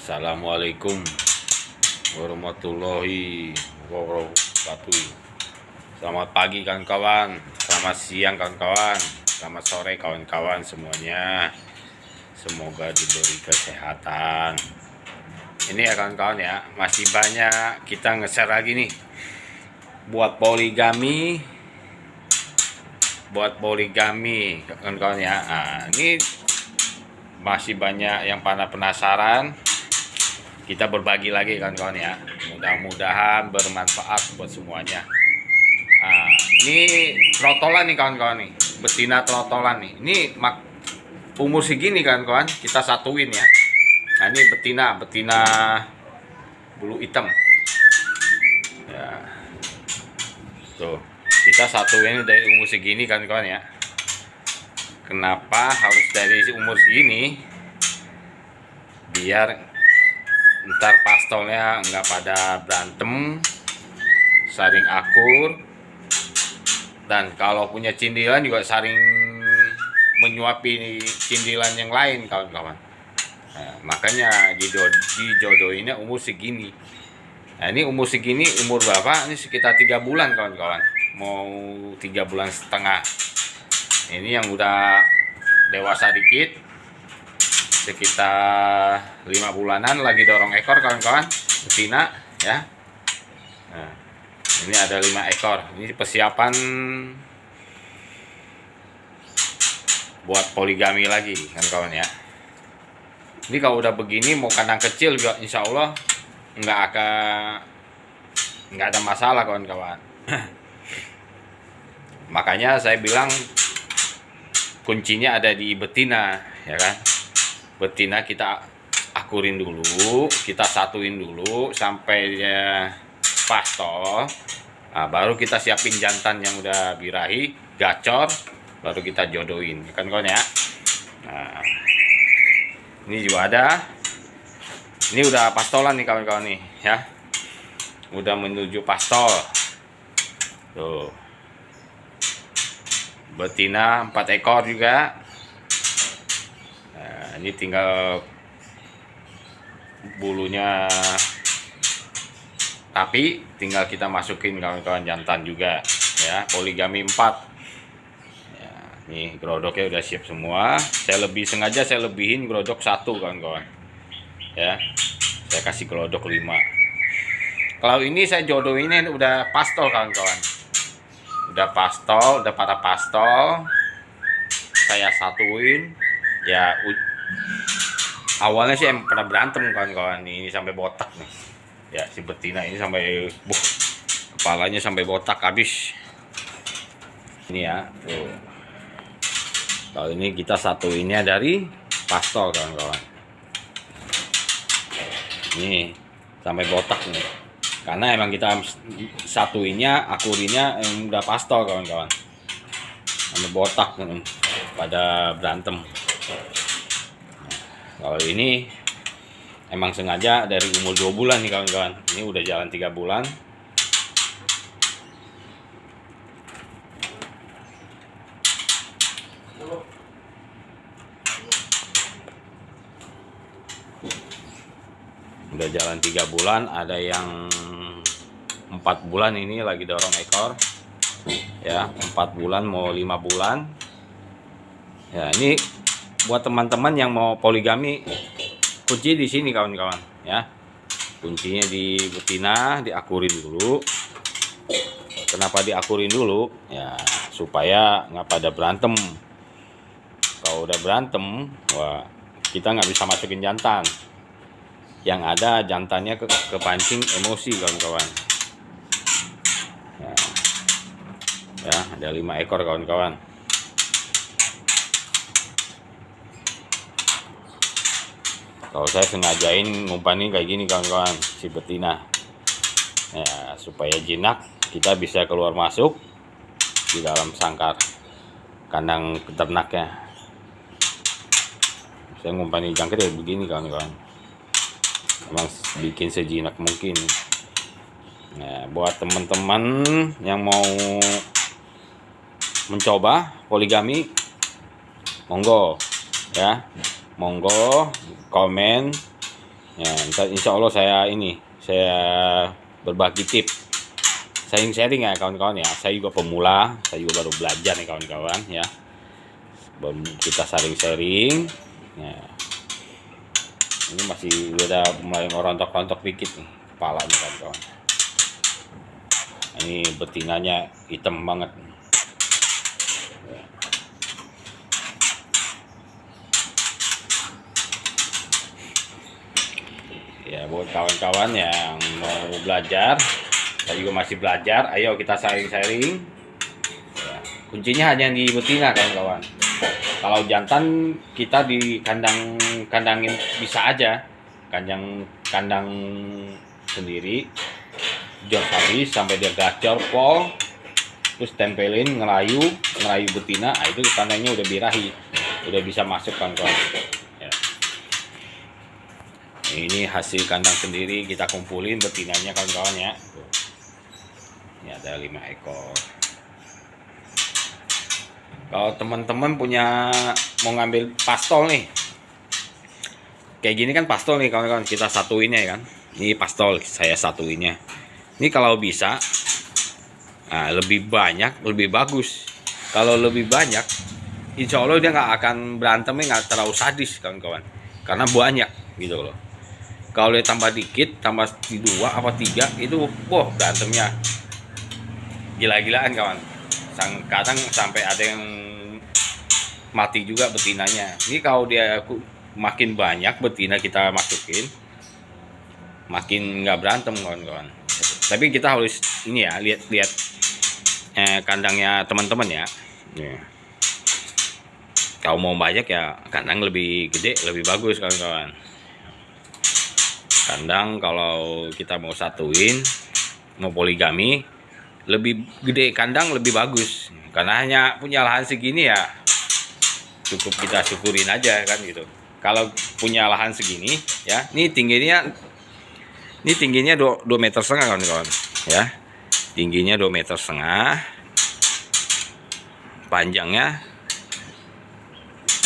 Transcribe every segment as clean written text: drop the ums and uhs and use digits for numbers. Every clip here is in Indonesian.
Assalamualaikum warahmatullahi wabarakatuh. Selamat pagi kawan-kawan, selamat siang kawan-kawan, selamat sore kawan-kawan semuanya. Semoga diberi kesehatan. Ini ya kawan-kawan ya, masih banyak kita nge-share lagi nih buat poligami kawan-kawan ya. Ini masih banyak yang pada penasaran. Kita berbagi lagi kawan-kawan ya. Mudah-mudahan bermanfaat buat semuanya. Ini trotolan nih kawan-kawan nih, betina trotolan nih. Ini umur segini kawan-kawan, kita satuin ya. Nah ini betina bulu hitam. Ya. Tuh, kita satuin dari umur segini kawan-kawan ya. Kenapa harus dari umur segini? Biar ntar pastolnya nggak pada berantem, saling akur, dan kalau punya cindilan juga saling menyuapi cindilan yang lain kawan-kawan. Nah, makanya dijodohinnya umur segini. Nah ini umur segini, umur berapa? Ini sekitar 3 bulan kawan-kawan, mau 3 bulan setengah. Ini yang udah dewasa dikit, sekitar 5 bulanan, lagi dorong ekor kawan-kawan, betina ya. Nah, ini ada 5 ekor. Ini persiapan buat poligami lagi kawan-kawan ya. Ini kalau udah begini mau kandang kecil juga insya Allah nggak ada masalah kawan-kawan. Makanya saya bilang kuncinya ada di betina ya kan. Betina kita akurin dulu, kita satuin dulu sampai dia pastol. Nah, baru kita siapin jantan yang udah birahi, gacor, baru kita jodohin, kan kawan ya. Nah, ini juga ada. Ini udah pastolan nih kawan-kawan nih ya. Udah menuju pastol. Tuh. Betina 4 ekor juga. Ini tinggal bulunya tapi tinggal kita masukin kawan-kawan jantan juga ya. Poligami 4 ya. Nih grodoknya udah siap semua. Saya lebihin grodok 1 kawan-kawan ya. Saya kasih grodok 5. Kalau ini saya jodohin udah pastol kawan-kawan, udah pada pastol, saya satuin ya. Awalnya sih pernah berantem kawan-kawan, ini sampai botak nih ya, si betina ini sampai kepalanya sampai botak habis ini ya. Tuh. Kalau ini kita satuinnya dari pastol kawan-kawan, ini sampai botak nih karena emang kita satuinnya akurinnya yang udah pastol kawan-kawan, sampai botak nih, pada berantem. Kalau ini emang sengaja dari umur 2 bulan nih kawan-kawan. Ini udah jalan 3 bulan. Udah jalan 3 bulan, ada yang 4 bulan ini lagi dorong ekor. Ya, 4 bulan mau 5 bulan. Ya, ini buat teman-teman yang mau poligami, kunci di sini kawan-kawan ya. Kuncinya di betina, diakurin dulu. Kenapa diakurin dulu? Ya supaya nggak pada berantem. Kalau udah berantem, wah kita nggak bisa masukin jantan. Yang ada jantannya kepancing emosi kawan-kawan. Ya, ada 5 ekor kawan-kawan. Kalau saya sengajain ngumpanin kayak gini kawan-kawan, si betina ya, supaya jinak kita bisa keluar masuk di dalam sangkar kandang peternaknya. Saya ngumpanin jangkrik kayak begini kawan-kawan, emang bikin sejinak mungkin. Nah, buat teman-teman yang mau mencoba poligami, monggo ya, monggo komen Ya, insya Allah saya berbagi tips, sharing ya kawan-kawan ya. Saya juga pemula, saya juga baru belajar nih kawan-kawan ya. Kita sharing. Ya, ini masih udah mulai ngerontok-rontok dikit nih kepalanya kawan-kawan. Ini betinanya hitam banget. Ya, buat kawan-kawan yang mau belajar, saya juga masih belajar, ayo kita sharing. Ya, kuncinya hanya di betina kawan-kawan. Kalau jantan kita di kandangin bisa aja, kandang sendiri, jor habis sampai dia gacor pol, terus tempelin ngelayu betina, itu tandanya udah birahi, udah bisa masuk kawan-kawan. Ini hasil kandang sendiri kita kumpulin betinanya kawan-kawan ya. Ini ada 5 ekor. Kalau teman-teman mau ngambil pastol nih, kayak gini kan pastol nih kawan-kawan, kita satuinnya ya kan. Ini pastol saya satuinnya. Ini kalau bisa, nah, lebih banyak lebih bagus. Kalau lebih banyak, insya Allah dia nggak akan berantemnya, nggak terlalu sadis kawan-kawan, karena banyak gitu loh. Kalau dia tambah dikit, tambah 2 apa 3, itu wah berantemnya gila-gilaan kawan. Kadang sampai ada yang mati juga betinanya. Ini kalau dia makin banyak betina kita masukin, makin nggak berantem kawan-kawan. Tapi kita harus ini ya, lihat kandangnya teman-teman ya. Kalau mau banyak ya kandang lebih gede lebih bagus kawan-kawan. Kandang kalau kita mau satuin, mau poligami, lebih gede kandang lebih bagus. Karena hanya punya lahan segini ya, cukup kita syukurin aja kan gitu. Kalau punya lahan segini ya, ini tingginya 2,5 meter kawan-kawan ya. Tingginya 2,5 meter, panjangnya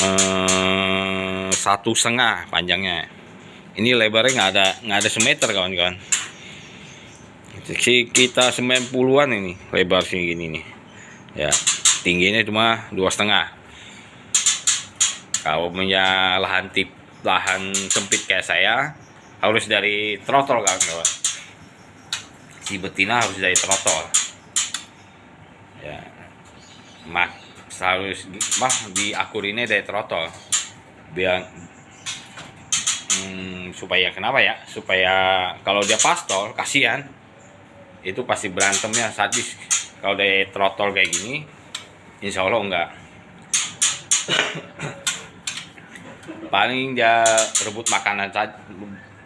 1,5 panjangnya. Ini lebarnya nggak ada semeter kawan-kawan. Kita 90-an ini lebar segini nih. Ya, tingginya cuma 2,5. Kalau punya lahan sempit kayak saya, harus dari trotol kawan-kawan. Si betina harus dari trotol. Ya, harus diakurinnya dari trotol. Biar supaya kenapa ya, supaya kalau dia pastol kasihan, itu pasti berantemnya sadis. Kalau dia trotol kayak gini, insya Allah enggak. Paling dia rebut makanan saja,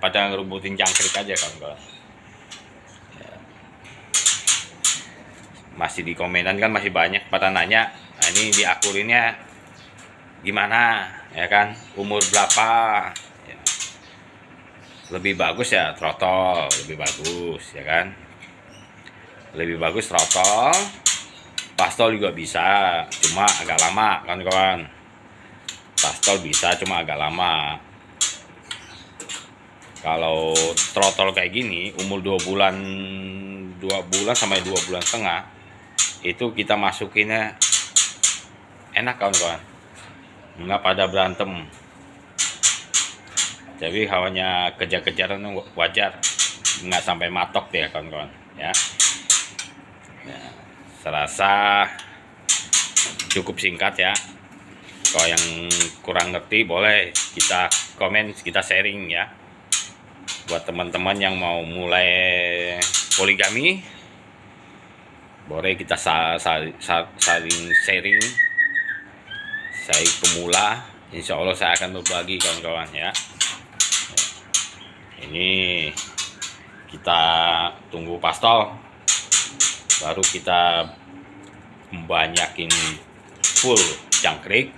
pada ngerebutin jangkrik aja kawan-kawan ya. Masih di komenan kan masih banyak pada nanya, nah ini diakurinnya gimana ya kan, umur berapa ya. Lebih bagus ya trotol, lebih bagus ya kan, lebih bagus trotol. Pastol juga bisa, cuma agak lama kawan-kawan. Pastol bisa, cuma agak lama. Kalau trotol kayak gini umur 2 bulan sampai 2,5 bulan, itu kita masukinnya enak kawan-kawan, nggak pada berantem. Jadi hawanya kejar-kejaran wajar, nggak sampai matok ya kawan-kawan ya. Serasa cukup singkat ya. Kalau yang kurang ngerti boleh kita komen, kita sharing ya. Buat teman-teman yang mau mulai poligami, boleh kita saling sharing. Saya pemula, insya Allah saya akan berbagi kawan-kawan ya. Ini kita tunggu pastol, baru kita membanyakin full jangkrik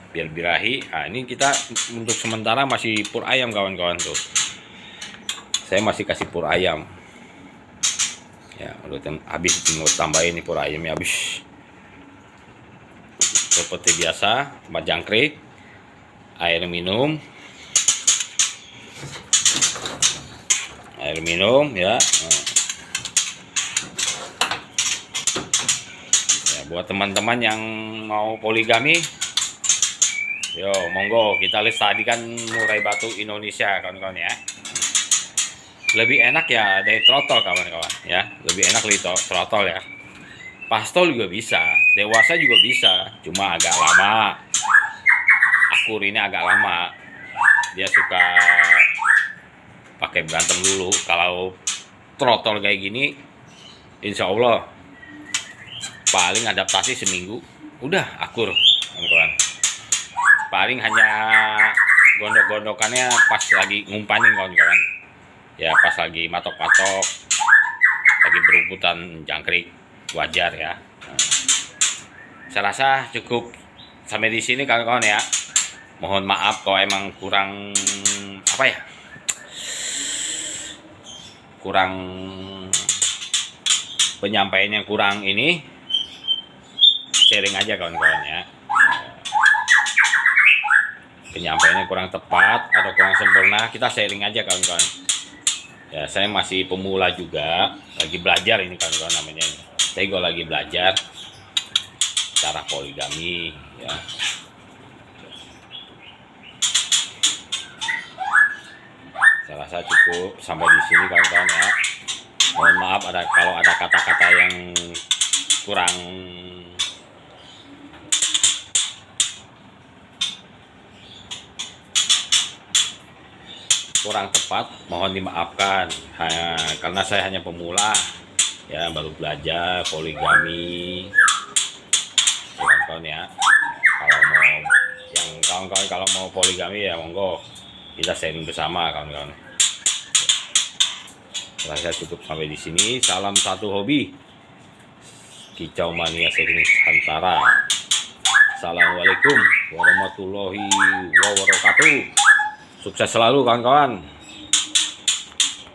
biar birahi. Nah, ini kita untuk sementara masih pur ayam kawan-kawan tuh. Saya masih kasih pur ayam. Ya, udah habis, tinggal tambahin nih pur ayamnya habis. Seperti biasa, 4 jangkrik, air minum. air minum ya. Ya, buat teman-teman yang mau poligami, yo monggo, kita lihat tadi kan murai batu Indonesia kawan-kawan ya. Lebih enak ya dari trotol kawan-kawan ya, lebih enak dari trotol ya. Pastol juga bisa, dewasa juga bisa, cuma agak lama. Akur ini agak lama, dia suka pakai berantem dulu. Kalau trotol kayak gini, insya Allah paling adaptasi seminggu udah akur kawan-kawan. Paling hanya gondok-gondokannya pas lagi ngumpanin kawan-kawan ya, pas lagi matok-matok, lagi berebutan jangkrik, wajar ya. Saya rasa cukup sampai di sini kawan-kawan ya. Mohon maaf kalau emang kurang apa ya, kurang penyampaian yang kurang ini, sharing aja kawan-kawan ya. Penyampaiannya kurang tepat atau kurang sempurna, kita sharing aja kawan-kawan ya. Saya masih pemula juga, lagi belajar ini kawan-kawan namanya. Saya juga lagi belajar cara poligami ya. Saya rasa cukup sampai di sini kawan-kawan ya. Mohon maaf kalau ada kata-kata yang kurang tepat, mohon dimaafkan. Karena saya hanya pemula ya, baru belajar poligami kawan-kawan ya. Kalau mau yang kawan-kawan kalau mau poligami ya monggo, kita sharing bersama kawan-kawan. Saya cukup sampai di sini. Salam satu hobi, Kicau Mania Sharing Nusantara. Assalamualaikum warahmatullahi wabarakatuh. Sukses selalu kawan-kawan.